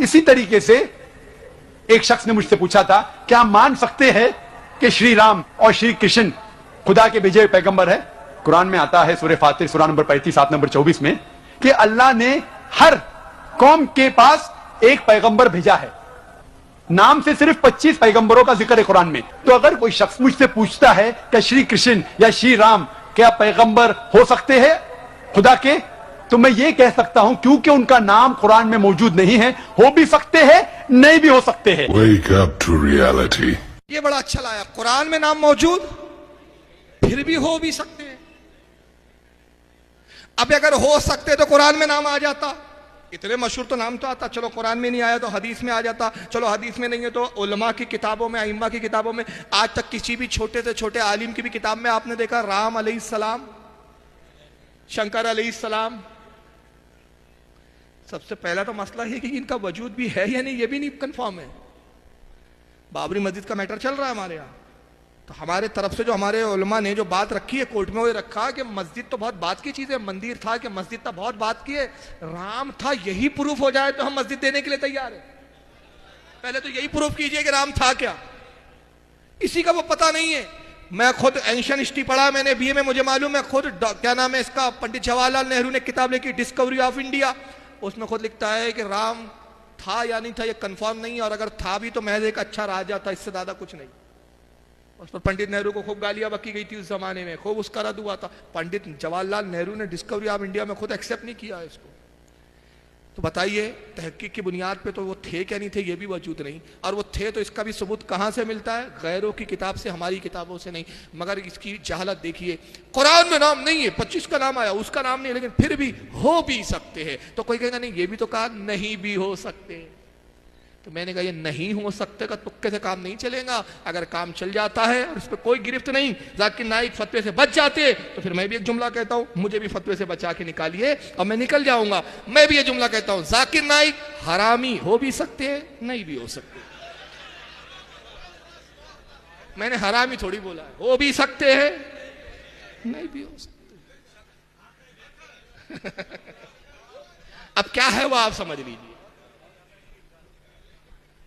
इसी तरीके से एक शख्स ने मुझसे पूछा था, क्या हम मान सकते हैं कि श्री राम और श्री कृष्ण खुदा के भेजे हुए पैगंबर है? कुरान में आता है सूरह फातिर सूरा नंबर 35 आयत नंबर 24 में कि अल्लाह ने हर कौम के पास एक पैगंबर भेजा है। नाम से सिर्फ 25 पैगंबरों का जिक्र है कुरान में। तो अगर कोई शख्स मुझसे पूछता है कि श्री कृष्ण या श्री राम क्या पैगंबर हो सकते हैं खुदा के, तो मैं ये कह सकता हूं क्योंकि उनका नाम कुरान में मौजूद नहीं है, हो भी सकते हैं, नहीं भी हो सकते हैं। Wake up to reality. ये बड़ा अच्छा लाया, कुरान में नाम मौजूद फिर भी हो भी सकते हैं। अब अगर हो सकते तो कुरान में नाम आ जाता, इतने मशहूर तो नाम तो आता, चलो कुरान में नहीं आया तो हदीस में आ जाता, चलो हदीस में नहीं है तो उलमा की किताबों में, अइम्मा की किताबों में, आज तक किसी भी छोटे से छोटे आलिम की भी किताब में आपने देखा राम अलैहिस्सलाम, शंकर अलैहिस्सलाम। सबसे पहला तो मसला है कि इनका वजूद भी है या नहीं, ये भी नहीं कंफर्म है। बाबरी मस्जिद का मैटर चल रहा है हमारे यहाँ, तो हमारे तरफ से जो हमारे उलमा ने जो बात रखी है कोर्ट में, वो रखा कि मस्जिद तो बहुत बात की चीज है, मंदिर था कि मस्जिद तो बहुत बात की है, राम था यही प्रूफ हो जाए तो हम मस्जिद देने के लिए तैयार है। पहले तो यही प्रूफ कीजिए कि राम था क्या, इसी का वो पता नहीं है। मैं खुद एंशियन हिस्ट्री पढ़ा मैंने बीए में, मुझे मालूम है खुद, क्या नाम है इसका, पंडित जवाहरलाल नेहरू ने किताब लिखी डिस्कवरी ऑफ इंडिया, उसमें खुद लिखता है कि राम था या नहीं था ये कंफर्म नहीं, और अगर था भी तो महज एक अच्छा राजा था, इससे ज्यादा कुछ नहीं। उस पर पंडित नेहरू को खूब गालियां बकी गई थी उस जमाने में, खूब उसका रद्द हुआ था। पंडित जवाहरलाल नेहरू ने डिस्कवरी ऑफ इंडिया में खुद एक्सेप्ट नहीं किया है इसको। तो बताइए तहकीक की बुनियाद पे तो वो थे क्या नहीं थे, ये भी वजूद नहीं, और वो थे तो इसका भी सबूत कहां से मिलता है? गैरों की किताब से, हमारी किताबों से नहीं। मगर इसकी जहालत देखिए, कुरान में नाम नहीं है, 25 का नाम आया, उसका नाम नहीं है, लेकिन फिर भी हो भी सकते हैं। तो कोई कहेगा नहीं, ये भी तो कहा नहीं भी हो सकते। तो मैंने कहा ये नहीं हो सकते का तुक्के से काम नहीं चलेगा। अगर काम चल जाता है और इस पर कोई गिरफ्त नहीं, जाकिर नाइक फतवे से बच जाते, तो फिर मैं भी एक जुमला कहता हूं, मुझे भी फतवे से बचा के निकालिए और मैं निकल जाऊंगा। मैं भी ये जुमला कहता हूं, जाकिर नाइक हरामी हो भी सकते हैं, नहीं भी हो सकते। मैंने हरामी थोड़ी बोला है, हो भी सकते हैं, नहीं भी हो सकते। अब क्या है वो आप समझ लीजिए।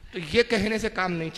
तो ये कहने से काम नहीं चले।